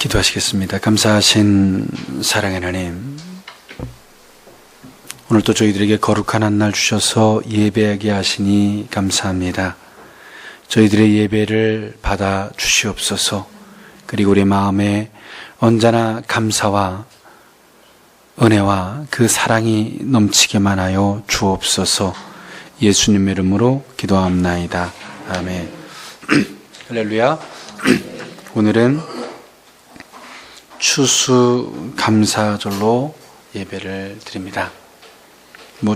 기도하시겠습니다. 감사하신 사랑의 하나님, 오늘도 저희들에게 거룩한 한 날 주셔서 예배하게 하시니 감사합니다. 저희들의 예배를 받아 주시옵소서. 그리고 우리 마음에 언제나 감사와 은혜와 그 사랑이 넘치게만 하여 주옵소서. 예수님의 이름으로 기도합나이다. 아멘. 할렐루야. 오늘은 추수감사절로 예배를 드립니다.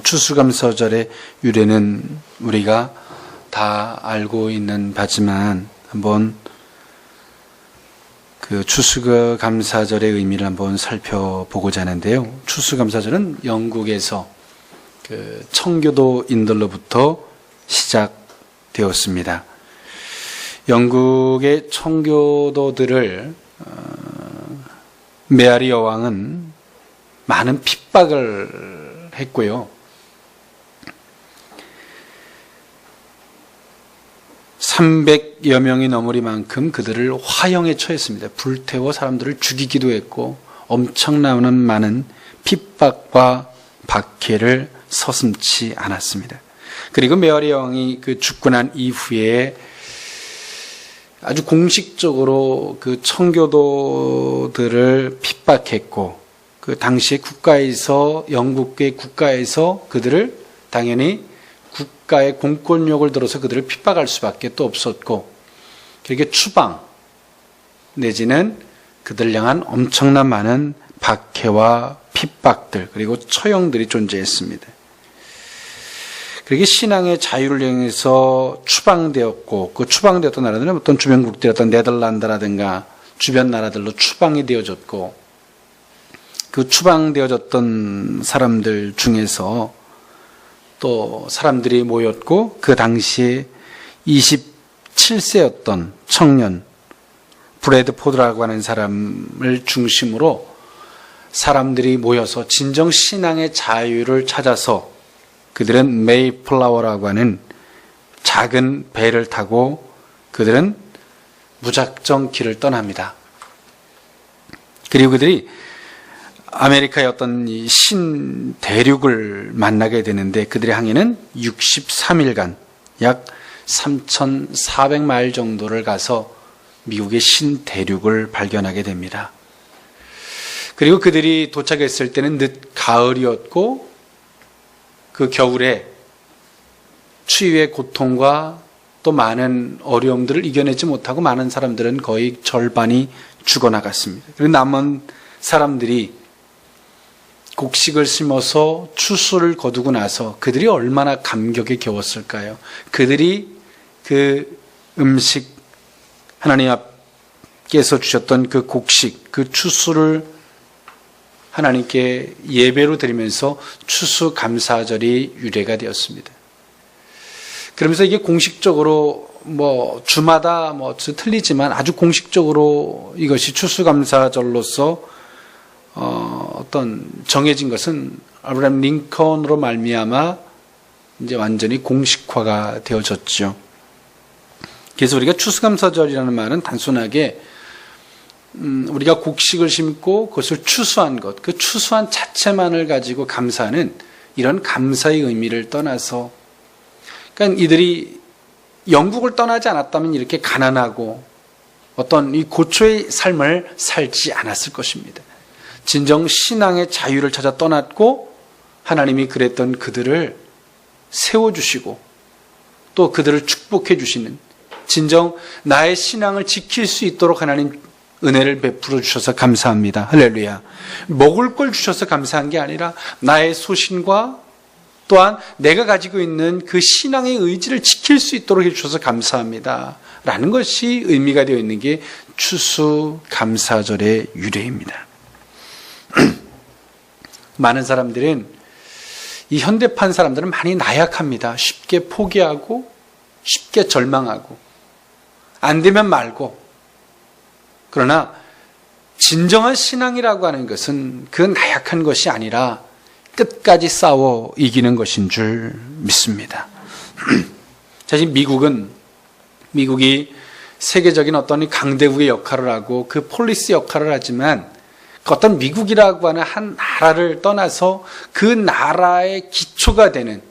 추수감사절의 유래는 우리가 다 알고 있는 바지만 한번 그 추수감사절의 의미를 한번 살펴보고자 하는데요. 추수감사절은 영국에서 그 청교도인들로부터 시작되었습니다. 영국의 청교도들을 메아리 여왕은 많은 핍박을 했고요. 300여 명이 넘으리만큼 그들을 화형에 처했습니다. 불태워 사람들을 죽이기도 했고 엄청나는 많은 핍박과 박해를 서슴지 않았습니다. 그리고 메아리 여왕이 그 죽고 난 이후에 아주 공식적으로 그 청교도들을 핍박했고, 그 당시에 영국의 국가에서 그들을 당연히 국가의 공권력을 들어서 그들을 핍박할 수밖에 또 없었고, 그렇게 추방 내지는 그들 향한 엄청난 많은 박해와 핍박들 그리고 처형들이 존재했습니다. 그렇게 신앙의 자유를 향해서 추방되었고, 그 추방되었던 나라들은 어떤 주변국들이었던 네덜란드라든가 주변 나라들로 추방이 되어졌고, 그 추방되어졌던 사람들 중에서 또 사람들이 모였고, 그 당시에 27세였던 청년 브래드포드라고 하는 사람을 중심으로 사람들이 모여서 진정 신앙의 자유를 찾아서 그들은 메이플라워라고 하는 작은 배를 타고 그들은 무작정 길을 떠납니다. 그리고 그들이 아메리카의 어떤 신대륙을 만나게 되는데, 그들의 항해는 63일간 약 3,400마일 정도를 가서 미국의 신대륙을 발견하게 됩니다. 그리고 그들이 도착했을 때는 늦 가을이었고, 그 겨울에 추위의 고통과 또 많은 어려움들을 이겨내지 못하고 많은 사람들은 거의 절반이 죽어나갔습니다. 그리고 남은 사람들이 곡식을 심어서 추수를 거두고 나서 그들이 얼마나 감격에 겨웠을까요? 그들이 그 음식, 하나님 앞께서 주셨던 그 곡식, 그 추수를 하나님께 예배로 드리면서 추수감사절이 유래가 되었습니다. 그러면서 이게 공식적으로 주마다 틀리지만 아주 공식적으로 이것이 추수감사절로서 어떤 정해진 것은 아브라함 링컨으로 말미암아 이제 완전히 공식화가 되어졌죠. 그래서 우리가 추수감사절이라는 말은 단순하게 우리가 곡식을 심고 그것을 추수한 것, 그 추수한 자체만을 가지고 감사하는 이런 감사의 의미를 떠나서, 그러니까 이들이 영국을 떠나지 않았다면 이렇게 가난하고 어떤 이 고초의 삶을 살지 않았을 것입니다. 진정 신앙의 자유를 찾아 떠났고, 하나님이 그랬던 그들을 세워주시고 또 그들을 축복해 주시는, 진정 나의 신앙을 지킬 수 있도록 하나님 은혜를 베풀어 주셔서 감사합니다. 할렐루야. 먹을 걸 주셔서 감사한 게 아니라 나의 소신과 또한 내가 가지고 있는 그 신앙의 의지를 지킬 수 있도록 해주셔서 감사합니다 라는 것이 의미가 되어 있는 게 추수감사절의 유래입니다. 많은 사람들은, 이 현대판 사람들은 많이 나약합니다. 쉽게 포기하고 쉽게 절망하고 안 되면 말고. 그러나 진정한 신앙이라고 하는 것은 그 나약한 것이 아니라 끝까지 싸워 이기는 것인 줄 믿습니다. 사실 미국이 세계적인 어떤 강대국의 역할을 하고 그 폴리스 역할을 하지만 그 어떤 미국이라고 하는 한 나라를 떠나서 그 나라의 기초가 되는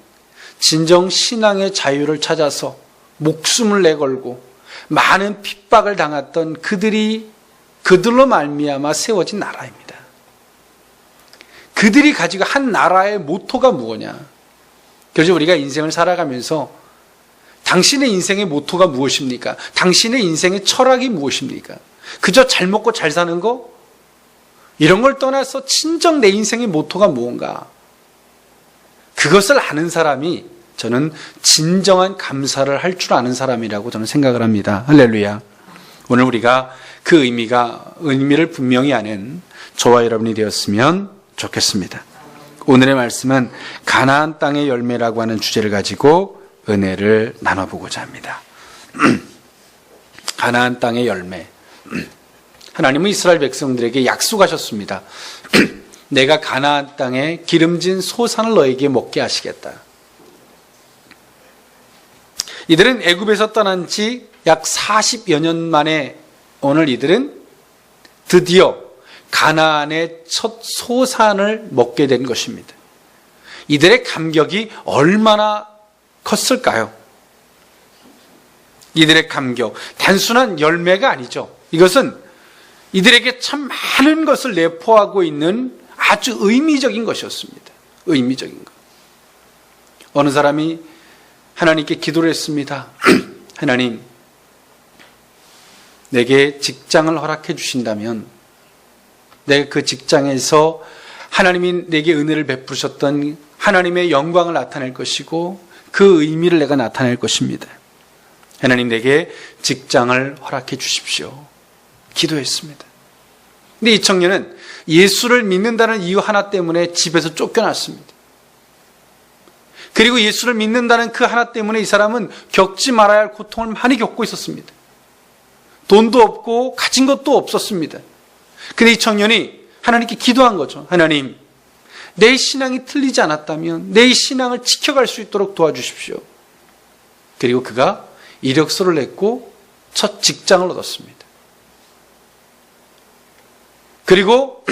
진정 신앙의 자유를 찾아서 목숨을 내걸고 많은 핍박을 당했던 그들로 말미암아 세워진 나라입니다. 그들이 가지고 한 나라의 모토가 무엇냐? 그래서 우리가 인생을 살아가면서 당신의 인생의 모토가 무엇입니까? 당신의 인생의 철학이 무엇입니까? 그저 잘 먹고 잘 사는 거? 이런 걸 떠나서 진정 내 인생의 모토가 무언가? 그것을 아는 사람이 저는 진정한 감사를 할 줄 아는 사람이라고 저는 생각을 합니다. 할렐루야. 오늘 우리가 그 의미를 분명히 아는 저와 여러분이 되었으면 좋겠습니다. 오늘의 말씀은 가나안 땅의 열매라고 하는 주제를 가지고 은혜를 나눠보고자 합니다. 가나안 땅의 열매. 하나님은 이스라엘 백성들에게 약속하셨습니다. 내가 가나안 땅에 기름진 소산을 너에게 먹게 하시겠다. 이들은 애굽에서 떠난 지 약 40여 년 만에 오늘 이들은 드디어 가나안의 첫 소산을 먹게 된 것입니다. 이들의 감격이 얼마나 컸을까요? 이들의 감격, 단순한 열매가 아니죠. 이것은 이들에게 참 많은 것을 내포하고 있는 아주 의미적인 것이었습니다. 의미적인 것. 어느 사람이 하나님께 기도를 했습니다. 하나님, 내게 직장을 허락해 주신다면 내가 그 직장에서 하나님이 내게 은혜를 베푸셨던 하나님의 영광을 나타낼 것이고 그 의미를 내가 나타낼 것입니다. 하나님, 내게 직장을 허락해 주십시오. 기도했습니다. 근데 이 청년은 예수를 믿는다는 이유 하나 때문에 집에서 쫓겨났습니다. 그리고 예수를 믿는다는 그 하나 때문에 이 사람은 겪지 말아야 할 고통을 많이 겪고 있었습니다. 돈도 없고 가진 것도 없었습니다. 근데 이 청년이 하나님께 기도한 거죠. 하나님, 내 신앙이 틀리지 않았다면 내 신앙을 지켜갈 수 있도록 도와주십시오. 그리고 그가 이력서를 냈고 첫 직장을 얻었습니다. 그리고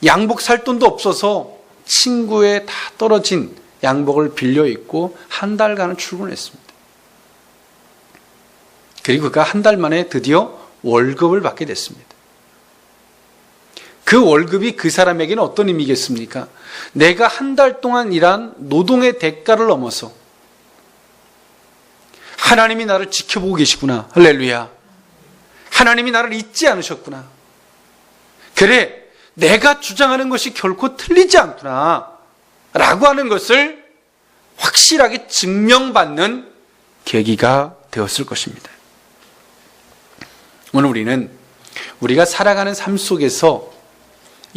양복 살 돈도 없어서 친구의 다 떨어진 양복을 빌려 입고 한 달간은 출근했습니다. 그리고 그가 한 달 만에 드디어 월급을 받게 됐습니다. 그 월급이 그 사람에게는 어떤 의미겠습니까? 내가 한 달 동안 일한 노동의 대가를 넘어서 하나님이 나를 지켜보고 계시구나. 할렐루야. 하나님이 나를 잊지 않으셨구나. 그래, 내가 주장하는 것이 결코 틀리지 않구나 라고 하는 것을 확실하게 증명받는 계기가 되었을 것입니다. 오늘 우리가 살아가는 삶 속에서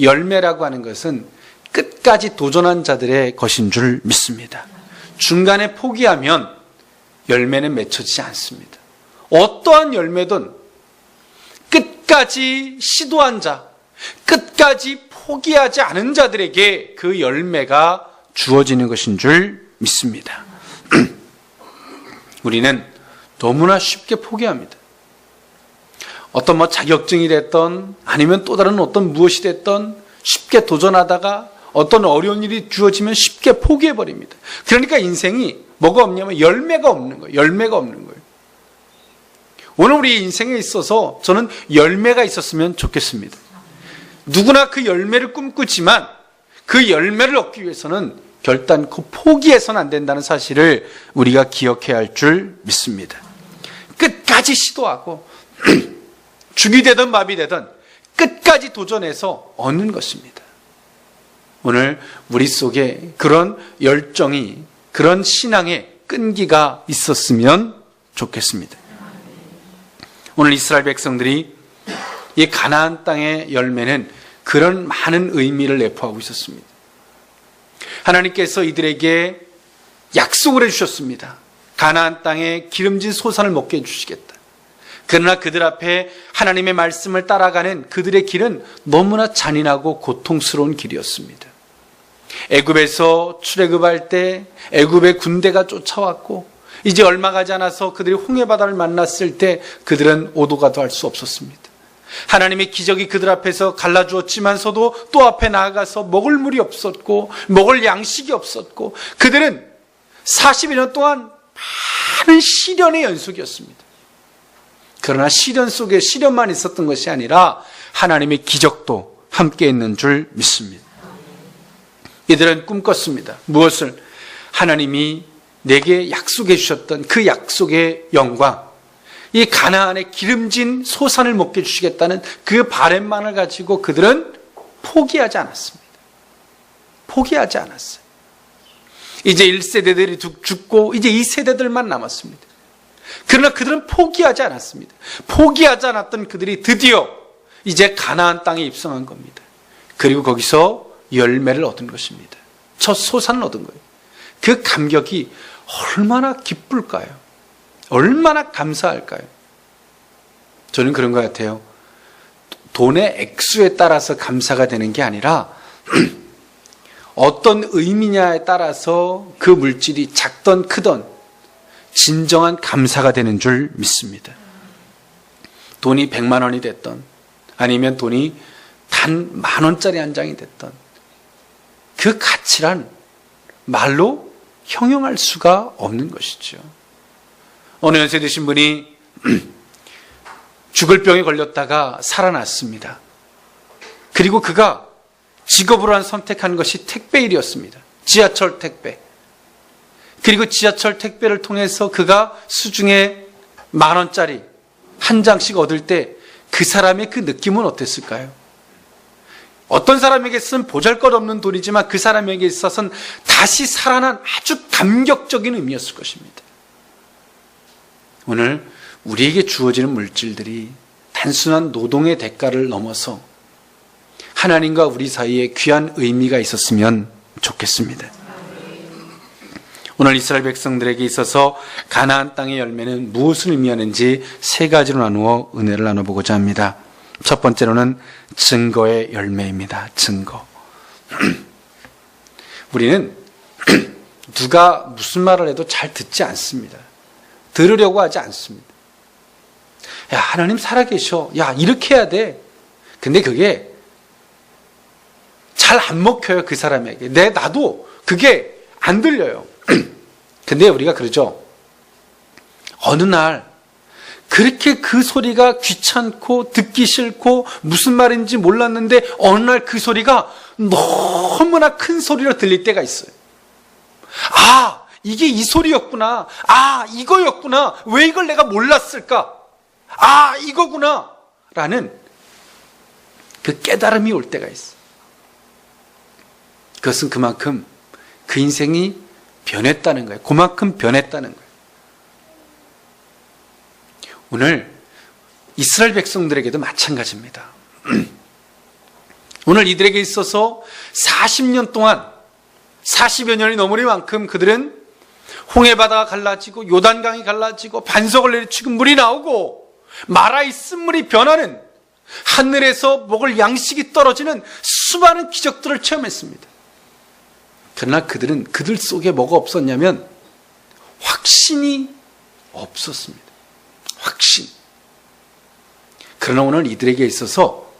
열매라고 하는 것은 끝까지 도전한 자들의 것인 줄 믿습니다. 중간에 포기하면 열매는 맺혀지지 않습니다. 어떠한 열매든 끝까지 시도한 자, 끝까지 포기하지 않은 자들에게 그 열매가 주어지는 것인 줄 믿습니다. 우리는 너무나 쉽게 포기합니다. 어떤 자격증이 됐던 아니면 또 다른 어떤 무엇이 됐던 쉽게 도전하다가 어떤 어려운 일이 주어지면 쉽게 포기해버립니다. 그러니까 인생이 뭐가 없냐면 열매가 없는 거예요. 열매가 없는 거예요. 오늘 우리 인생에 있어서 저는 열매가 있었으면 좋겠습니다. 누구나 그 열매를 꿈꾸지만 그 열매를 얻기 위해서는 결단코 포기해서는 안 된다는 사실을 우리가 기억해야 할 줄 믿습니다. 끝까지 시도하고 죽이 되든 마비 되든 끝까지 도전해서 얻는 것입니다. 오늘 우리 속에 그런 열정이, 그런 신앙의 끈기가 있었으면 좋겠습니다. 오늘 이스라엘 백성들이 이 가나안 땅의 열매는 그런 많은 의미를 내포하고 있었습니다. 하나님께서 이들에게 약속을 해주셨습니다. 가나안 땅에 기름진 소산을 먹게 해주시겠다. 그러나 그들 앞에 하나님의 말씀을 따라가는 그들의 길은 너무나 잔인하고 고통스러운 길이었습니다. 애굽에서 출애굽할 때 애굽의 군대가 쫓아왔고 이제 얼마 가지 않아서 그들이 홍해바다를 만났을 때 그들은 오도가도 할 수 없었습니다. 하나님의 기적이 그들 앞에서 갈라주었지만서도 또 앞에 나아가서 먹을 물이 없었고 먹을 양식이 없었고 그들은 42년 동안 많은 시련의 연속이었습니다. 그러나 시련 속에 시련만 있었던 것이 아니라 하나님의 기적도 함께 있는 줄 믿습니다. 이들은 꿈꿨습니다. 무엇을? 하나님이 내게 약속해 주셨던 그 약속의 영광, 이 가나안의 기름진 소산을 먹게 해주시겠다는 그 바람만을 가지고 그들은 포기하지 않았습니다. 포기하지 않았어요. 이제 1세대들이 죽고 이제 2세대들만 남았습니다. 그러나 그들은 포기하지 않았습니다. 포기하지 않았던 그들이 드디어 이제 가나안 땅에 입성한 겁니다. 그리고 거기서 열매를 얻은 것입니다. 첫 소산을 얻은 거예요. 그 감격이 얼마나 기쁠까요? 얼마나 감사할까요? 저는 그런 것 같아요. 돈의 액수에 따라서 감사가 되는 게 아니라 어떤 의미냐에 따라서 그 물질이 작던 크던 진정한 감사가 되는 줄 믿습니다. 돈이 100만 원이 됐던 아니면 돈이 단 10,000원짜리 한 장이 됐던 그 가치란 말로 형용할 수가 없는 것이죠. 어느 연세 드신 분이 죽을 병에 걸렸다가 살아났습니다. 그리고 그가 직업으로 선택한 것이 택배 일이었습니다. 지하철 택배. 그리고 지하철 택배를 통해서 그가 수중에 10,000원짜리 한 장씩 얻을 때 그 사람의 그 느낌은 어땠을까요? 어떤 사람에게서는 보잘것없는 돈이지만 그 사람에게 있어서는 다시 살아난 아주 감격적인 의미였을 것입니다. 오늘 우리에게 주어지는 물질들이 단순한 노동의 대가를 넘어서 하나님과 우리 사이에 귀한 의미가 있었으면 좋겠습니다. 오늘 이스라엘 백성들에게 있어서 가나안 땅의 열매는 무엇을 의미하는지 세 가지로 나누어 은혜를 나눠보고자 합니다. 첫 번째로는 증거의 열매입니다. 증거. 우리는 누가 무슨 말을 해도 잘 듣지 않습니다. 들으려고 하지 않습니다. 야, 하나님 살아계셔. 야, 이렇게 해야 돼. 근데 그게 잘 안 먹혀요, 그 사람에게. 나도 그게 안 들려요. 근데 우리가 그러죠. 어느 날 그렇게 그 소리가 귀찮고 듣기 싫고 무슨 말인지 몰랐는데 어느 날 그 소리가 너무나 큰 소리로 들릴 때가 있어요. 아, 이게 이 소리였구나. 아, 이거였구나. 왜 이걸 내가 몰랐을까? 아, 이거구나. 라는 그 깨달음이 올 때가 있어요. 그것은 그만큼 그 인생이 변했다는 거예요. 그만큼 변했다는 거예요. 오늘 이스라엘 백성들에게도 마찬가지입니다. 오늘 이들에게 있어서 40년 동안 40여 년이 넘을 만큼 그들은 홍해바다가 갈라지고 요단강이 갈라지고 반석을 내리치고 물이 나오고 말아있은 물이 변하는 하늘에서 먹을 양식이 떨어지는 수많은 기적들을 체험했습니다. 그러나 그들은 그들 속에 뭐가 없었냐면 확신이 없었습니다. 확신. 그러나 오늘 이들에게 있어서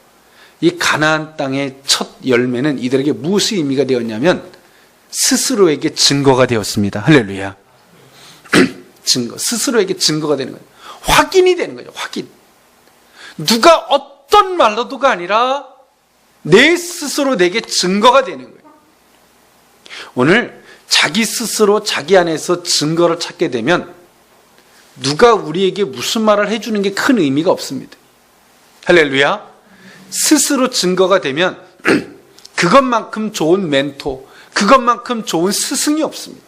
이 가나안 땅의 첫 열매는 이들에게 무엇의 의미가 되었냐면 스스로에게 증거가 되었습니다. 할렐루야. 증거. 스스로에게 증거가 되는 거예요. 확인이 되는 거죠. 확인. 누가 어떤 말로도가 아니라 내 스스로 내게 증거가 되는 거예요. 오늘 자기 스스로 자기 안에서 증거를 찾게 되면 누가 우리에게 무슨 말을 해주는 게 큰 의미가 없습니다. 할렐루야. 스스로 증거가 되면 그것만큼 좋은 멘토, 그것만큼 좋은 스승이 없습니다.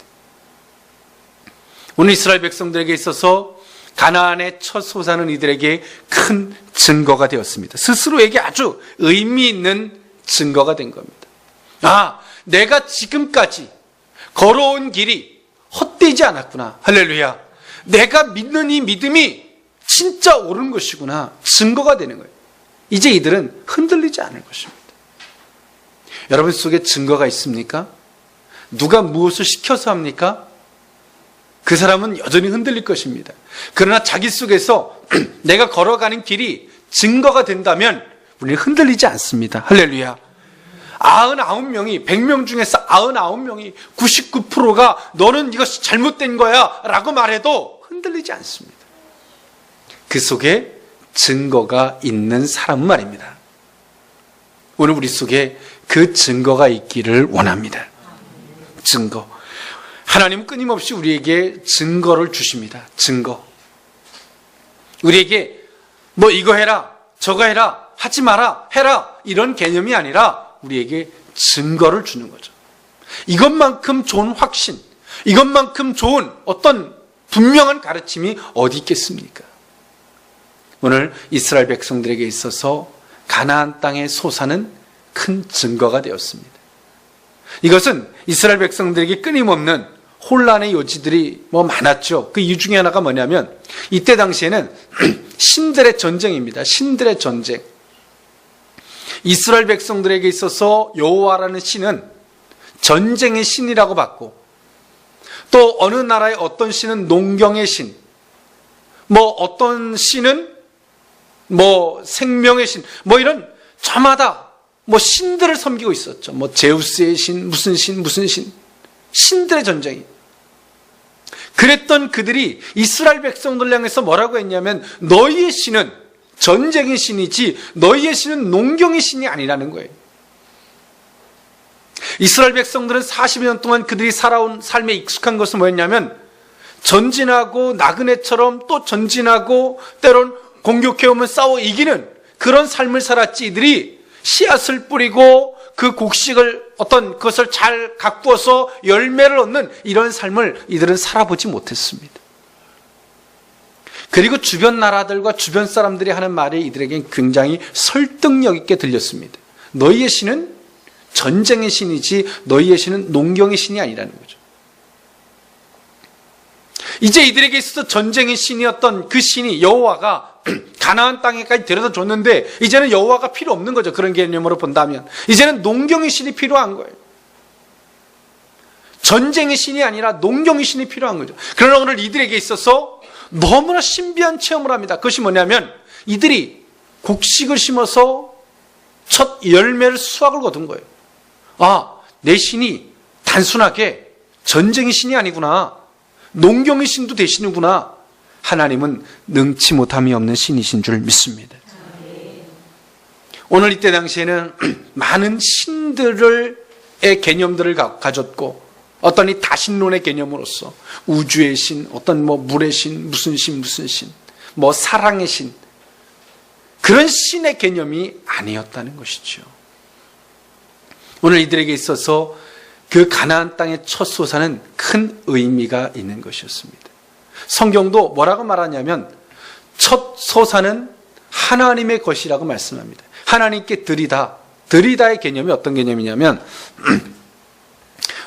오늘 이스라엘 백성들에게 있어서 가나안의 첫 소산은 이들에게 큰 증거가 되었습니다. 스스로에게 아주 의미 있는 증거가 된 겁니다. 아, 내가 지금까지 걸어온 길이 헛되지 않았구나. 할렐루야. 내가 믿는 이 믿음이 진짜 옳은 것이구나. 증거가 되는 거예요. 이제 이들은 흔들리지 않을 것입니다. 여러분 속에 증거가 있습니까? 누가 무엇을 시켜서 합니까? 그 사람은 여전히 흔들릴 것입니다. 그러나 자기 속에서 내가 걸어가는 길이 증거가 된다면 우리는 흔들리지 않습니다. 할렐루야. 99명이 100명 중에서 99명이 99%가 너는 이것이 잘못된 거야 라고 말해도 흔들리지 않습니다. 그 속에 증거가 있는 사람은 말입니다. 오늘 우리 속에 그 증거가 있기를 원합니다. 증거. 하나님은 끊임없이 우리에게 증거를 주십니다. 증거. 우리에게 뭐 이거 해라, 저거 해라, 하지 마라, 해라 이런 개념이 아니라 우리에게 증거를 주는 거죠. 이것만큼 좋은 확신, 이것만큼 좋은 어떤 분명한 가르침이 어디 있겠습니까? 오늘 이스라엘 백성들에게 있어서 가나안 땅의 소사는 큰 증거가 되었습니다. 이것은 이스라엘 백성들에게 끊임없는 혼란의 요지들이 많았죠. 그 이유 중에 하나가 뭐냐면 이때 당시에는 신들의 전쟁입니다. 신들의 전쟁. 이스라엘 백성들에게 있어서 여호와라는 신은 전쟁의 신이라고 봤고, 또 어느 나라의 어떤 신은 농경의 신, 어떤 신은 생명의 신, 이런 저마다 신들을 섬기고 있었죠. 제우스의 신, 무슨 신, 신들의 전쟁이. 그랬던 그들이 이스라엘 백성들 향해서 뭐라고 했냐면 너희의 신은 전쟁의 신이지 너희의 신은 농경의 신이 아니라는 거예요. 이스라엘 백성들은 40년 동안 그들이 살아온 삶에 익숙한 것은 뭐였냐면 전진하고 나그네처럼 또 전진하고 때론 공격해오면 싸워 이기는 그런 삶을 살았지, 이들이 씨앗을 뿌리고 그 곡식을 어떤 것을 잘 가꾸어서 열매를 얻는 이런 삶을 이들은 살아보지 못했습니다. 그리고 주변 나라들과 주변 사람들이 하는 말이 이들에겐 굉장히 설득력 있게 들렸습니다. 너희의 신은 전쟁의 신이지 너희의 신은 농경의 신이 아니라는 거죠. 이제 이들에게 있어서 전쟁의 신이었던 그 신이 여호와가 가나안 땅에까지 데려다 줬는데 이제는 여호와가 필요 없는 거죠. 그런 개념으로 본다면 이제는 농경의 신이 필요한 거예요. 전쟁의 신이 아니라 농경의 신이 필요한 거죠. 그러나 오늘 이들에게 있어서 너무나 신비한 체험을 합니다. 그것이 뭐냐면 이들이 곡식을 심어서 첫 열매를 수확을 거둔 거예요. 내 신이 단순하게 전쟁의 신이 아니구나, 농경의 신도 되시는구나. 하나님은 능치 못함이 없는 신이신 줄 믿습니다. 오늘 이때 당시에는 많은 신들의 개념들을 가졌고, 어떤 이 다신론의 개념으로서 우주의 신, 어떤 물의 신, 무슨 신, 사랑의 신, 그런 신의 개념이 아니었다는 것이죠. 오늘 이들에게 있어서 그 가나안 땅의 첫 소사는 큰 의미가 있는 것이었습니다. 성경도 뭐라고 말하냐면 첫 소사는 하나님의 것이라고 말씀합니다. 하나님께 드리다의 개념이 어떤 개념이냐면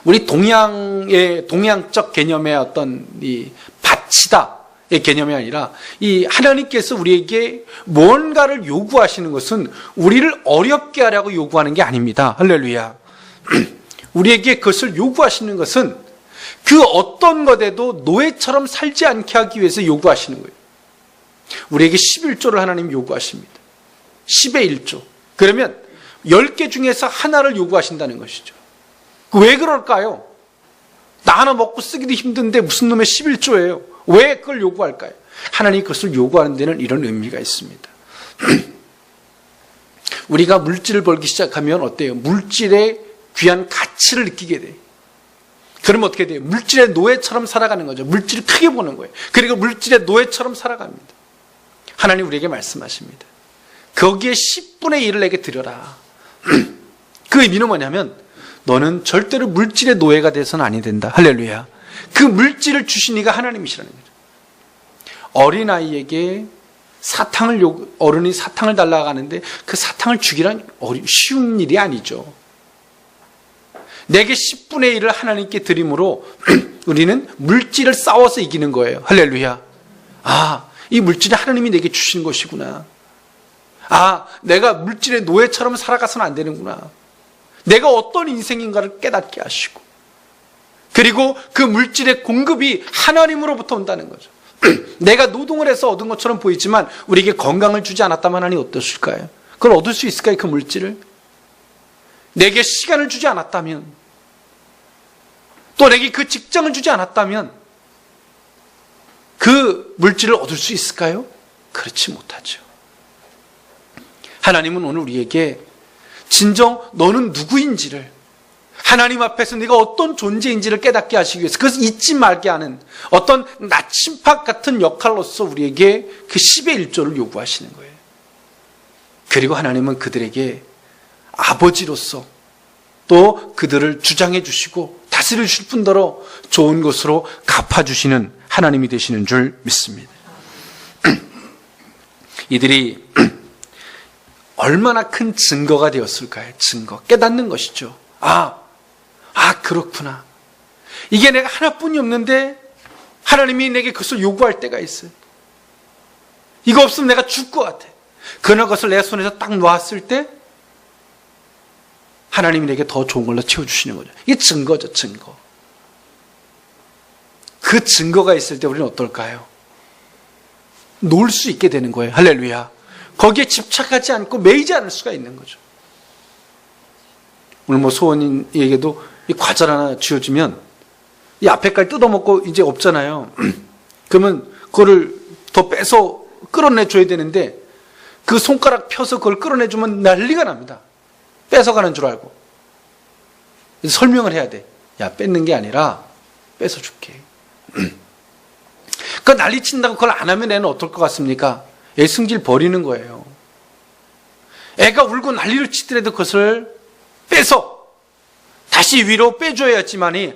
우리 동양적 개념의 어떤 이 바치다의 개념이 아니라 이 하나님께서 우리에게 뭔가를 요구하시는 것은 우리를 어렵게 하려고 요구하는 게 아닙니다. 할렐루야. 우리에게 그것을 요구하시는 것은 그 어떤 것에도 노예처럼 살지 않게 하기 위해서 요구하시는 거예요. 우리에게 11조를 하나님 요구하십니다. 10의 1조. 그러면 10개 중에서 하나를 요구하신다는 것이죠. 왜 그럴까요? 나 하나 먹고 쓰기도 힘든데 무슨 놈의 11조예요? 왜 그걸 요구할까요? 하나님이 그것을 요구하는 데는 이런 의미가 있습니다. 우리가 물질을 벌기 시작하면 어때요? 물질의 귀한 가치를 느끼게 돼요. 그러면 어떻게 돼요? 물질의 노예처럼 살아가는 거죠. 물질을 크게 보는 거예요. 그리고 물질의 노예처럼 살아갑니다. 하나님 우리에게 말씀하십니다. 거기에 10분의 1을 내게 드려라. 그 의미는 뭐냐면 너는 절대로 물질의 노예가 돼서는 아니 된다. 할렐루야. 그 물질을 주신 이가 하나님이시라는 거죠. 어린아이에게 어른이 사탕을 달라고 하는데 그 사탕을 주기란 쉬운 일이 아니죠. 내게 10분의 1을 하나님께 드림으로 우리는 물질을 싸워서 이기는 거예요. 할렐루야. 이 물질은 하나님이 내게 주신 것이구나. 내가 물질의 노예처럼 살아가서는 안 되는구나. 내가 어떤 인생인가를 깨닫게 하시고 그리고 그 물질의 공급이 하나님으로부터 온다는 거죠. 내가 노동을 해서 얻은 것처럼 보이지만 우리에게 건강을 주지 않았다면 하나님 어떠실까요? 그걸 얻을 수 있을까요? 그 물질을? 내게 시간을 주지 않았다면, 또 내게 그 직장을 주지 않았다면 그 물질을 얻을 수 있을까요? 그렇지 못하죠. 하나님은 오늘 우리에게 진정 너는 누구인지를, 하나님 앞에서 네가 어떤 존재인지를 깨닫게 하시기 위해서, 그것을 잊지 말게 하는 어떤 나침반 같은 역할로서 우리에게 그 10의 1조를 요구하시는 거예요. 그리고 하나님은 그들에게 아버지로서 또 그들을 주장해 주시고 다스려 주실 뿐더러 좋은 것으로 갚아주시는 하나님이 되시는 줄 믿습니다. 이들이 얼마나 큰 증거가 되었을까요? 증거, 깨닫는 것이죠. 그렇구나. 이게 내가 하나뿐이 없는데 하나님이 내게 그것을 요구할 때가 있어요. 이거 없으면 내가 죽을 것 같아. 그러나 그것을 내 손에서 딱 놓았을 때 하나님이 내게 더 좋은 걸로 채워주시는 거죠. 이게 증거죠, 증거. 그 증거가 있을 때 우리는 어떨까요? 놓을 수 있게 되는 거예요. 할렐루야. 거기에 집착하지 않고 매이지 않을 수가 있는 거죠. 오늘 소원인에게도 이 과자 하나 쥐어주면 이 앞에까지 뜯어먹고 이제 없잖아요. 그러면 그거를 더 빼서 끌어내줘야 되는데 그 손가락 펴서 그걸 끌어내주면 난리가 납니다. 뺏어가는 줄 알고. 설명을 해야 돼. 야, 뺏는 게 아니라 뺏어줄게. 그 난리 친다고 그걸 안 하면 애는 어떨 것 같습니까? 애 승질 버리는 거예요. 애가 울고 난리를 치더라도 그것을 빼서 다시 위로 빼줘야지만이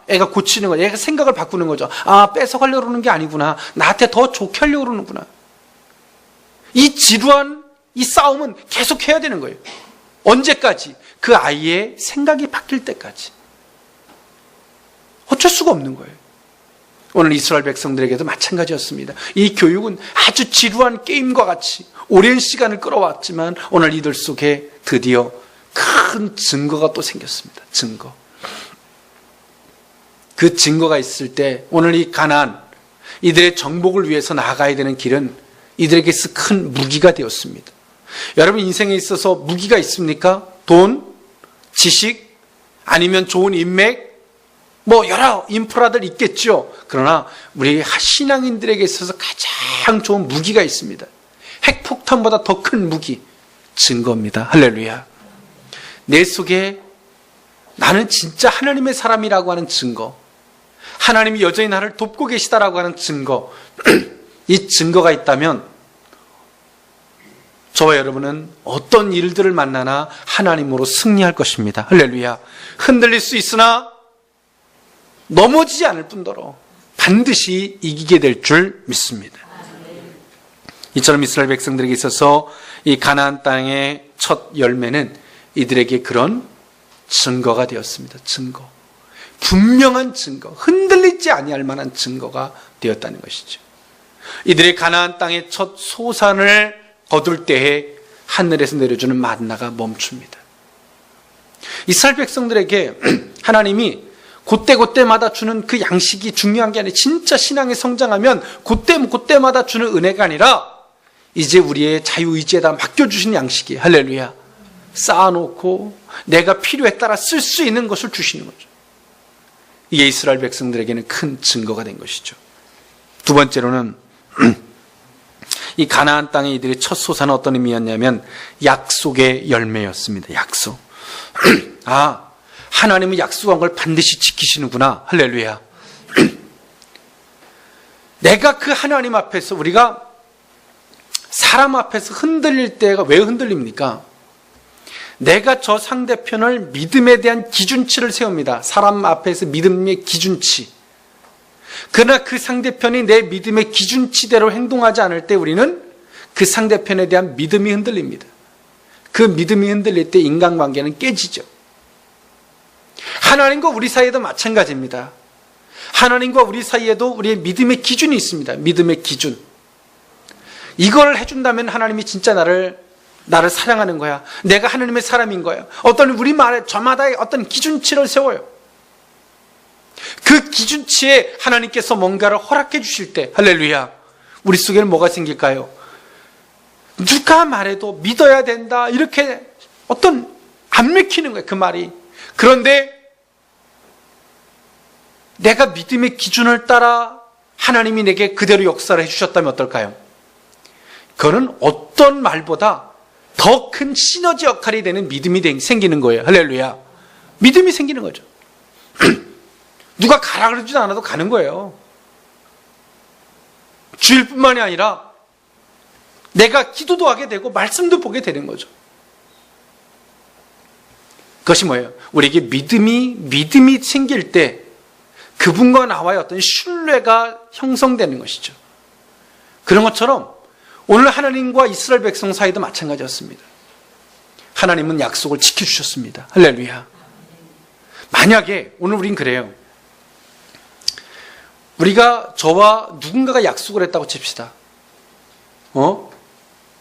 애가 고치는 거죠. 애가 생각을 바꾸는 거죠. 뺏어가려고 그러는 게 아니구나. 나한테 더 좋게 하려고 그러는구나. 이 지루한 이 싸움은 계속 해야 되는 거예요. 언제까지? 그 아이의 생각이 바뀔 때까지. 어쩔 수가 없는 거예요. 오늘 이스라엘 백성들에게도 마찬가지였습니다. 이 교육은 아주 지루한 게임과 같이 오랜 시간을 끌어왔지만 오늘 이들 속에 드디어 큰 증거가 또 생겼습니다. 증거. 그 증거가 있을 때 오늘 이 가나안, 이들의 정복을 위해서 나아가야 되는 길은 이들에게서 큰 무기가 되었습니다. 여러분 인생에 있어서 무기가 있습니까? 돈, 지식, 아니면 좋은 인맥, 여러 인프라들 있겠죠. 그러나 우리 신앙인들에게 있어서 가장 좋은 무기가 있습니다. 핵폭탄보다 더 큰 무기, 증거입니다. 할렐루야. 내 속에 나는 진짜 하나님의 사람이라고 하는 증거, 하나님이 여전히 나를 돕고 계시다라고 하는 증거, 이 증거가 있다면 저와 여러분은 어떤 일들을 만나나 하나님으로 승리할 것입니다. 할렐루야. 흔들릴 수 있으나 넘어지지 않을 뿐더러 반드시 이기게 될 줄 믿습니다. 이처럼 이스라엘 백성들에게 있어서 이 가나안 땅의 첫 열매는 이들에게 그런 증거가 되었습니다. 증거. 분명한 증거, 흔들리지 아니할 만한 증거가 되었다는 것이죠. 이들의 가나안 땅의 첫 소산을 거둘 때에 하늘에서 내려주는 만나가 멈춥니다. 이스라엘 백성들에게 하나님이 그때마다 주는 그 양식이 중요한 게 아니라 진짜 신앙이 성장하면 그때마다 주는 은혜가 아니라 이제 우리의 자유의지에다 맡겨주신 양식이, 할렐루야, 쌓아놓고 내가 필요에 따라 쓸 수 있는 것을 주시는 거죠. 이게 이스라엘 백성들에게는 큰 증거가 된 것이죠. 두 번째로는 이 가나안 땅에 이들의 첫 소산은 어떤 의미였냐면 약속의 열매였습니다. 약속. 하나님은 약속한 걸 반드시 지키시는구나. 할렐루야. 내가 그 하나님 앞에서, 우리가 사람 앞에서 흔들릴 때가 왜 흔들립니까? 내가 저 상대편을 믿음에 대한 기준치를 세웁니다. 사람 앞에서 믿음의 기준치. 그러나 그 상대편이 내 믿음의 기준치대로 행동하지 않을 때 우리는 그 상대편에 대한 믿음이 흔들립니다. 그 믿음이 흔들릴 때 인간관계는 깨지죠. 하나님과 우리 사이에도 마찬가지입니다. 하나님과 우리 사이에도 우리의 믿음의 기준이 있습니다. 믿음의 기준. 이걸 해준다면 하나님이 진짜 나를 사랑하는 거야. 내가 하나님의 사람인 거야. 어떤 우리 말에 저마다의 어떤 기준치를 세워요. 그 기준치에 하나님께서 뭔가를 허락해 주실 때, 할렐루야, 우리 속에는 뭐가 생길까요? 누가 말해도 믿어야 된다, 이렇게 안 맥히는 거예요, 그 말이. 그런데 내가 믿음의 기준을 따라 하나님이 내게 그대로 역사를 해주셨다면 어떨까요? 그거는 어떤 말보다 더 큰 시너지 역할이 되는 믿음이 생기는 거예요. 할렐루야. 믿음이 생기는 거죠. 누가 가라 그러지도 않아도 가는 거예요. 주일뿐만이 아니라 내가 기도도 하게 되고 말씀도 보게 되는 거죠. 그것이 뭐예요? 우리에게 믿음이 생길 때 그분과 나와의 어떤 신뢰가 형성되는 것이죠. 그런 것처럼 오늘 하나님과 이스라엘 백성 사이도 마찬가지였습니다. 하나님은 약속을 지켜주셨습니다. 할렐루야. 만약에 오늘 우린 그래요. 우리가 저와 누군가가 약속을 했다고 칩시다.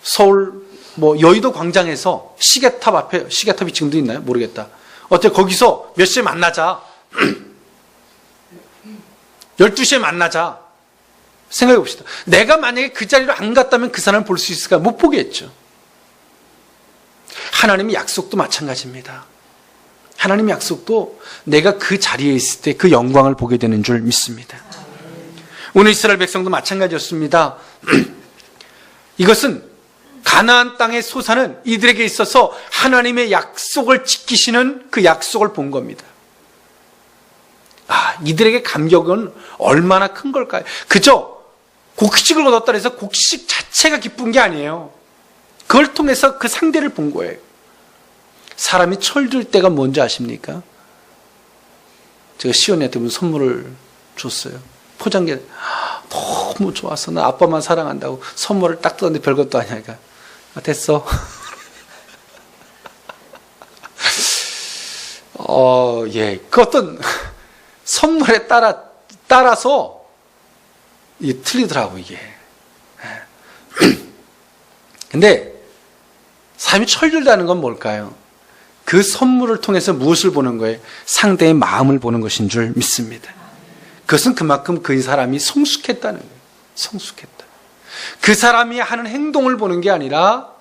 서울 여의도 광장에서 시계탑 앞에, 시계탑이 지금도 있나요? 모르겠다. 거기서 몇 시에 만나자. 12시에 만나자. 생각해 봅시다. 내가 만약에 그 자리로 안 갔다면 그 사람을 볼 수 있을까? 못 보겠죠. 하나님의 약속도 마찬가지입니다. 하나님의 약속도 내가 그 자리에 있을 때 그 영광을 보게 되는 줄 믿습니다. 오늘 이스라엘 백성도 마찬가지였습니다. 이것은 가나안 땅의 소사는 이들에게 있어서 하나님의 약속을 지키시는 그 약속을 본 겁니다. 이들에게 감격은 얼마나 큰 걸까요? 그저 곡식을 얻었다 해서 곡식 자체가 기쁜 게 아니에요. 그걸 통해서 그 상대를 본 거예요. 사람이 철들 때가 뭔지 아십니까? 제가 시온이한테 무슨 선물을 줬어요. 포장재 너무 좋아서 나 아빠만 사랑한다고 선물을 딱 떴는데 별것도 아니야. 됐어. 그 어떤 선물에 따라서 이게 틀리더라고, 이게. 근데 삶이 철들다는 건 뭘까요? 그 선물을 통해서 무엇을 보는 거예요? 상대의 마음을 보는 것인 줄 믿습니다. 그것은 그만큼 그 사람이 성숙했다는 거예요. 성숙했다. 그 사람이 하는 행동을 보는 게 아니라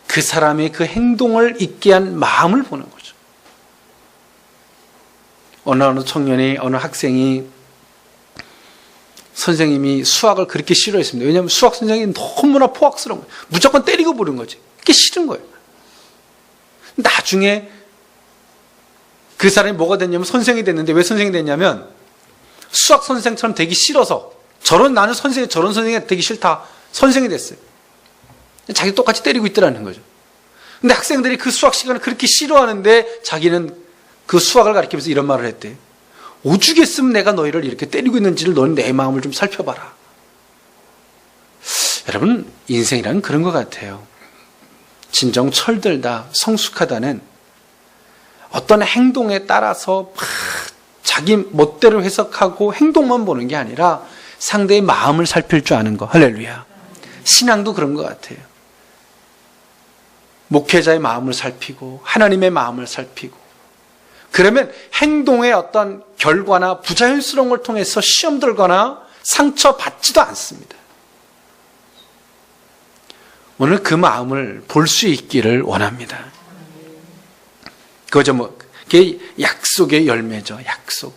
그 사람의 그 행동을 있게 한 마음을 보는 거죠. 어느 청년이, 어느 학생이 선생님이 수학을 그렇게 싫어했습니다. 왜냐하면 수학 선생님이 너무나 포악스러운 거예요. 무조건 때리고 부른 거지. 그게 싫은 거예요. 나중에 그 사람이 뭐가 됐냐면 선생이 됐는데, 왜 선생이 됐냐면 수학 선생처럼 되기 싫어서, 나는 선생이 저런 선생이 되기 싫다, 선생이 됐어요. 자기 똑같이 때리고 있더라는 거죠. 근데 학생들이 그 수학 시간을 그렇게 싫어하는데 자기는 그 수학을 가르치면서 이런 말을 했대. 오죽했으면 내가 너희를 이렇게 때리고 있는지를 너는 내 마음을 좀 살펴봐라. 여러분, 인생이란 그런 것 같아요. 진정 철들다, 성숙하다는 어떤 행동에 따라서 자기 멋대로 해석하고 행동만 보는 게 아니라 상대의 마음을 살필 줄 아는 거. 할렐루야. 신앙도 그런 것 같아요. 목회자의 마음을 살피고 하나님의 마음을 살피고, 그러면 행동의 어떤 결과나 부자연스러운 걸 통해서 시험 들거나 상처받지도 않습니다. 오늘 그 마음을 볼 수 있기를 원합니다. 그거죠, 그게 약속의 열매죠. 약속.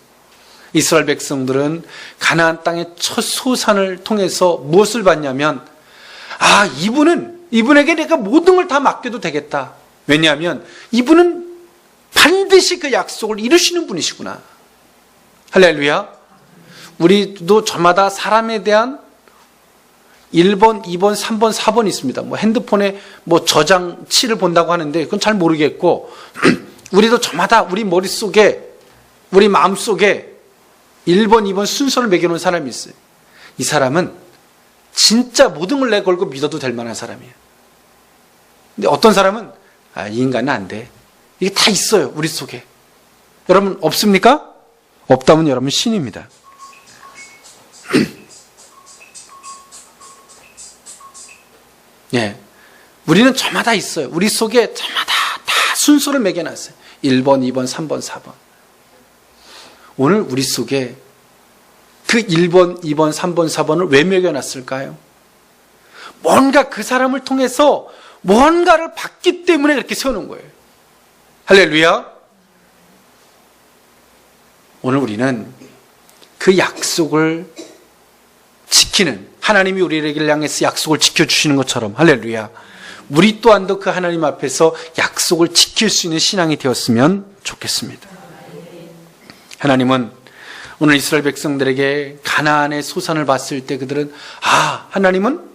이스라엘 백성들은 가나안 땅의 첫 소산을 통해서 무엇을 봤냐면, 이분에게 내가 모든 걸 다 맡겨도 되겠다. 왜냐하면 이분은 반드시 그 약속을 이루시는 분이시구나. 할렐루야. 우리도 저마다 사람에 대한 1번, 2번, 3번, 4번이 있습니다. 핸드폰에 저장치를 본다고 하는데 그건 잘 모르겠고, 우리도 저마다 우리 머릿속에, 우리 마음속에 1번, 2번 순서를 매겨놓은 사람이 있어요. 이 사람은 진짜 모든 걸 내걸고 믿어도 될 만한 사람이에요. 근데 어떤 사람은 이 인간은 안 돼. 이게 다 있어요, 우리 속에. 여러분 없습니까? 없다면 여러분 신입니다. 예, 우리는 저마다 있어요. 우리 속에 저마다 다 순서를 매겨놨어요. 1번, 2번, 3번, 4번. 오늘 우리 속에 그 1번, 2번, 3번, 4번을 왜 매겨놨을까요? 뭔가 그 사람을 통해서 뭔가를 받기 때문에 그렇게 세우는 거예요. 할렐루야. 오늘 우리는 그 약속을 지키는, 하나님이 우리에게 향해서 약속을 지켜주시는 것처럼, 할렐루야, 우리 또한도 그 하나님 앞에서 약속을 지킬 수 있는 신앙이 되었으면 좋겠습니다. 하나님은 오늘 이스라엘 백성들에게 가나안의 소산을 봤을 때 그들은 하나님은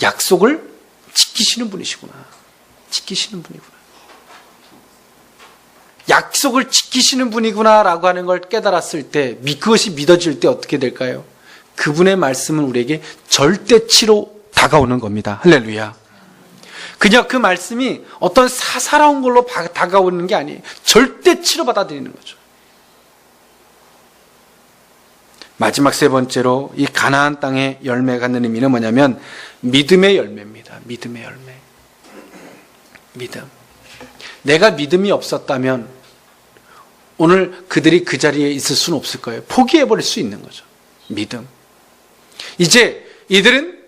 약속을 지키시는 분이시구나. 지키시는 분이구나. 약속을 지키시는 분이구나 라고 하는 걸 깨달았을 때, 그것이 믿어질 때 어떻게 될까요? 그분의 말씀은 우리에게 절대치로 다가오는 겁니다. 할렐루야. 그냥 그 말씀이 어떤 사사로운 걸로 다가오는 게 아니에요. 절대치로 받아들이는 거죠. 마지막 세 번째로 이 가나안 땅의 열매가 갖는 의미는 뭐냐면 믿음의 열매입니다. 믿음의 열매. 믿음. 내가 믿음이 없었다면 오늘 그들이 그 자리에 있을 수는 없을 거예요. 포기해버릴 수 있는 거죠. 믿음. 이제 이들은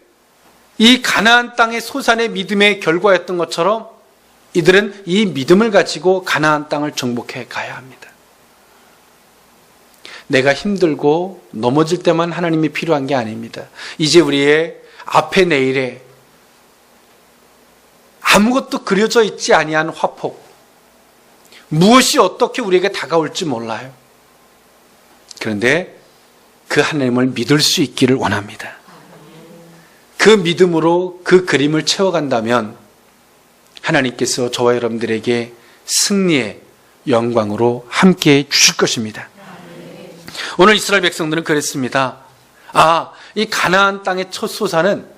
이 가나안 땅의 소산의 믿음의 결과였던 것처럼 이들은 이 믿음을 가지고 가나안 땅을 정복해 가야 합니다. 내가 힘들고 넘어질 때만 하나님이 필요한 게 아닙니다. 이제 우리의 앞에 내일에 아무것도 그려져 있지 아니한 화폭, 무엇이 어떻게 우리에게 다가올지 몰라요. 그런데 그 하나님을 믿을 수 있기를 원합니다. 그 믿음으로 그 그림을 채워간다면 하나님께서 저와 여러분들에게 승리의 영광으로 함께해 주실 것입니다. 오늘 이스라엘 백성들은 그랬습니다. 이 가나안 땅의 첫 소산은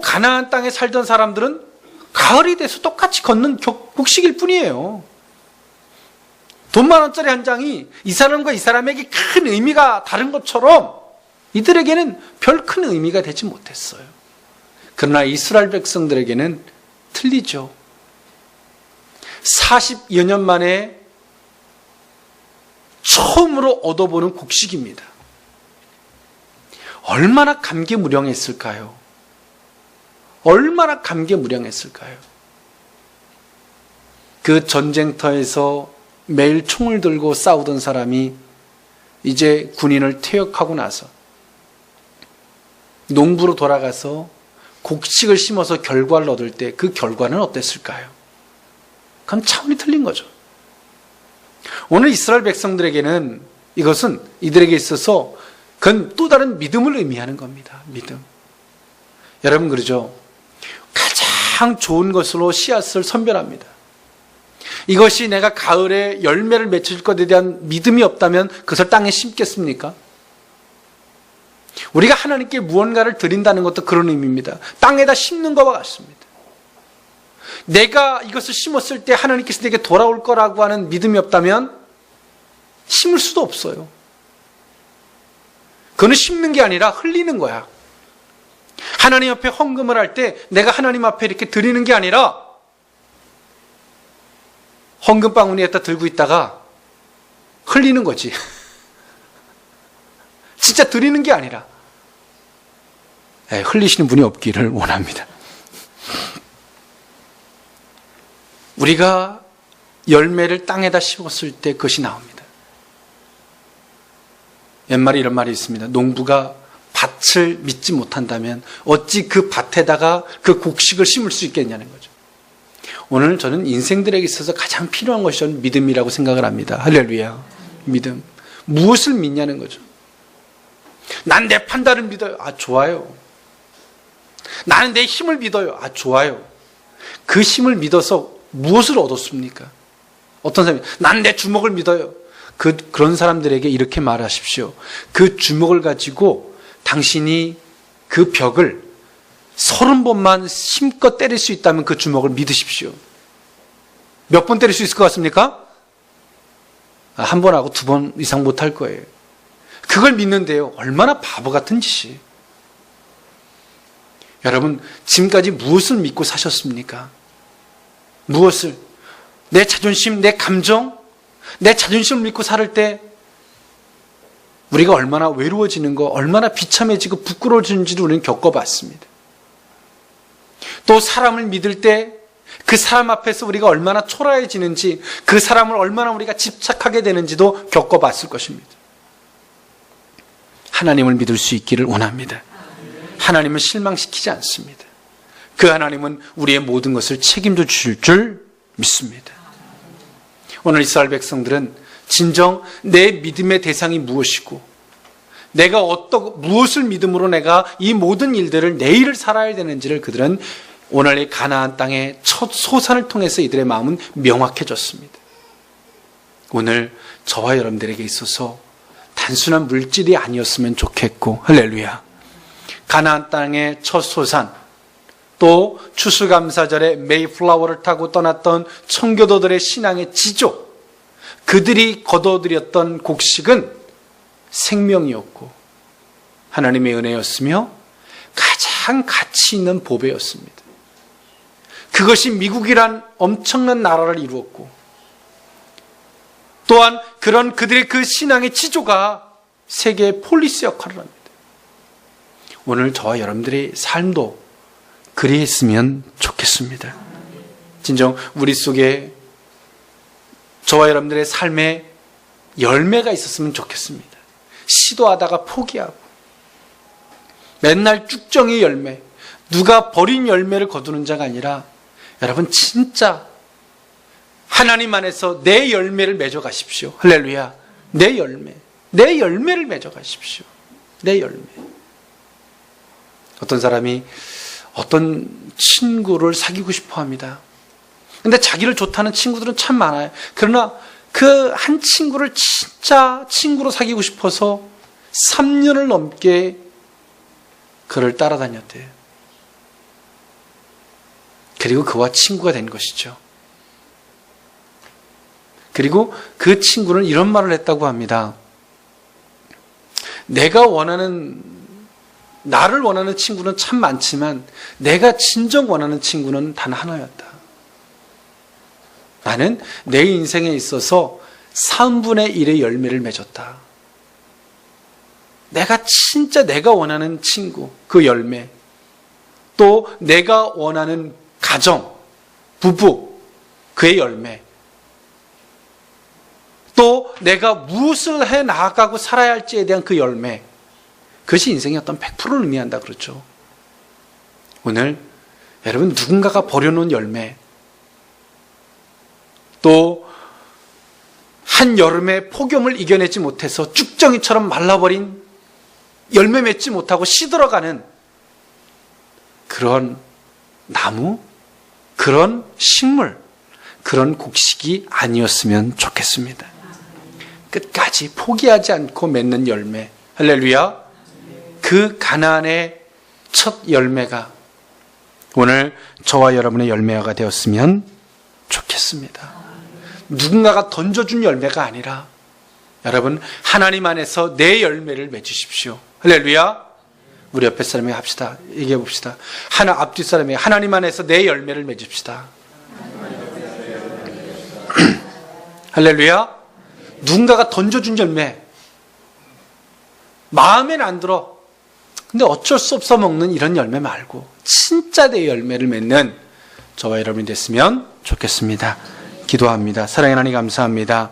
가나안 땅에 살던 사람들은 가을이 돼서 똑같이 걷는 곡식일 뿐이에요. 돈 10,000원짜리 한 장이 이 사람과 이 사람에게 큰 의미가 다른 것처럼 이들에게는 별 큰 의미가 되지 못했어요. 그러나 이스라엘 백성들에게는 틀리죠. 40여 년 만에 처음으로 얻어보는 곡식입니다. 얼마나 감개무량했을까요? 얼마나 감개무량했을까요? 그 전쟁터에서 매일 총을 들고 싸우던 사람이 이제 군인을 퇴역하고 나서 농부로 돌아가서 곡식을 심어서 결과를 얻을 때 그 결과는 어땠을까요? 그건 차원이 틀린 거죠. 오늘 이스라엘 백성들에게는 이것은 이들에게 있어서 그건 또 다른 믿음을 의미하는 겁니다. 믿음. 여러분 그러죠? 가장 좋은 것으로 씨앗을 선별합니다. 이것이 내가 가을에 열매를 맺힐 것에 대한 믿음이 없다면 그것을 땅에 심겠습니까? 우리가 하나님께 무언가를 드린다는 것도 그런 의미입니다. 땅에다 심는 것과 같습니다. 내가 이것을 심었을 때 하나님께서 내게 돌아올 거라고 하는 믿음이 없다면 심을 수도 없어요. 그거는 심는 게 아니라 흘리는 거야. 하나님 앞에 헌금을 할 때 내가 하나님 앞에 이렇게 드리는 게 아니라 헌금 바구니에다 들고 있다가 흘리는 거지. 진짜 드리는 게 아니라 흘리시는 분이 없기를 원합니다. 우리가 열매를 땅에다 심었을 때 그것이 나옵니다. 옛말에 이런 말이 있습니다. 농부가 밭을 믿지 못한다면 어찌 그 밭에다가 그 곡식을 심을 수 있겠냐는 거죠. 오늘 저는 인생들에게 있어서 가장 필요한 것이 저는 믿음이라고 생각을 합니다. 할렐루야. 믿음. 무엇을 믿냐는 거죠. 난 내 판단을 믿어요. 좋아요. 나는 내 힘을 믿어요. 좋아요. 그 힘을 믿어서 무엇을 얻었습니까? 어떤 사람이 난 내 주먹을 믿어요. 그런 사람들에게 이렇게 말하십시오. 그 주먹을 가지고 당신이 그 벽을 30번만 힘껏 때릴 수 있다면 그 주먹을 믿으십시오. 몇 번 때릴 수 있을 것 같습니까? 한 번하고 2번 이상 못할 거예요. 그걸 믿는데요. 얼마나 바보 같은 짓이. 여러분, 지금까지 무엇을 믿고 사셨습니까? 무엇을? 내 자존심, 내 감정? 내 자존심을 믿고 살 때 우리가 얼마나 외로워지는 거, 얼마나 비참해지고 부끄러워지는지도 우리는 겪어봤습니다. 또 사람을 믿을 때 그 사람 앞에서 우리가 얼마나 초라해지는지, 그 사람을 얼마나 우리가 집착하게 되는지도 겪어봤을 것입니다. 하나님을 믿을 수 있기를 원합니다. 하나님은 실망시키지 않습니다. 그 하나님은 우리의 모든 것을 책임져 주실 줄 믿습니다. 오늘 이스라엘 백성들은 진정 내 믿음의 대상이 무엇이고, 내가 무엇을 믿음으로 내가 이 모든 일들을, 내일을 살아야 되는지를 그들은 오늘 이 가나안 땅의 첫 소산을 통해서 이들의 마음은 명확해졌습니다. 오늘 저와 여러분들에게 있어서 단순한 물질이 아니었으면 좋겠고, 할렐루야. 가나안 땅의 첫 소산, 또 추수감사절에 메이플라워를 타고 떠났던 청교도들의 신앙의 지조, 그들이 거둬들였던 곡식은 생명이었고 하나님의 은혜였으며 가장 가치 있는 보배였습니다. 그것이 미국이란 엄청난 나라를 이루었고, 또한 그런 그들의 그 신앙의 지조가 세계의 폴리스 역할을 합니다. 오늘 저와 여러분들의 삶도 그리했으면 좋겠습니다. 진정 우리 속에 저와 여러분들의 삶에 열매가 있었으면 좋겠습니다. 시도하다가 포기하고 맨날 쭉정의 열매, 누가 버린 열매를 거두는 자가 아니라, 여러분 진짜 하나님 안에서 내 열매를 맺어 가십시오. 할렐루야. 내 열매를 맺어 가십시오. 내 열매. 어떤 사람이 어떤 친구를 사귀고 싶어 합니다. 근데 자기를 좋다는 친구들은 참 많아요. 그러나 그 한 친구를 진짜 친구로 사귀고 싶어서 3년을 넘게 그를 따라다녔대요. 그리고 그와 친구가 된 것이죠. 그리고 그 친구는 이런 말을 했다고 합니다. 나를 원하는 친구는 참 많지만 내가 진정 원하는 친구는 단 하나였다. 나는 내 인생에 있어서 3분의 1의 열매를 맺었다. 내가 원하는 친구, 그 열매, 또 내가 원하는 가정, 부부, 그의 열매, 또 내가 무엇을 해 나아가고 살아야 할지에 대한 그 열매, 그것이 인생의 어떤 100%를 의미한다 그렇죠. 오늘 여러분 누군가가 버려놓은 열매, 또 한 여름의 폭염을 이겨내지 못해서 쭉정이처럼 말라버린, 열매 맺지 못하고 시들어가는 그런 나무, 그런 식물, 그런 곡식이 아니었으면 좋겠습니다. 끝까지 포기하지 않고 맺는 열매, 할렐루야. 그 가나안의 첫 열매가 오늘 저와 여러분의 열매가 되었으면 좋겠습니다. 누군가가 던져준 열매가 아니라, 여러분 하나님 안에서 내 열매를 맺으십시오. 할렐루야. 우리 옆에 사람에게 합시다. 얘기해 봅시다. 앞뒤 사람에게 하나님 안에서 내 열매를 맺읍시다. 할렐루야. 누군가가 던져준 열매, 마음에는 안 들어. 근데 어쩔 수 없어 먹는 이런 열매 말고 진짜 내 열매를 맺는 저와 여러분이 됐으면 좋겠습니다. 기도합니다. 사랑의 하나님 감사합니다.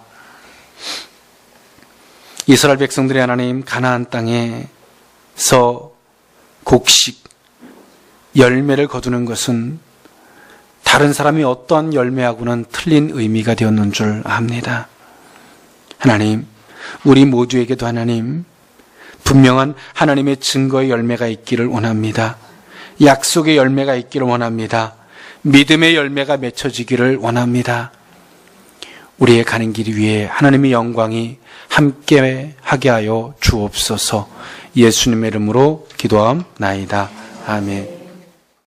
이스라엘 백성들의 하나님, 가나안 땅에서 곡식, 열매를 거두는 것은 다른 사람이 어떠한 열매하고는 틀린 의미가 되었는 줄 압니다. 하나님, 우리 모두에게도 하나님, 분명한 하나님의 증거의 열매가 있기를 원합니다. 약속의 열매가 있기를 원합니다. 믿음의 열매가 맺혀지기를 원합니다. 우리의 가는 길 위에 하나님의 영광이 함께 하게 하여 주옵소서. 예수님의 이름으로 기도하옵나이다. 아멘.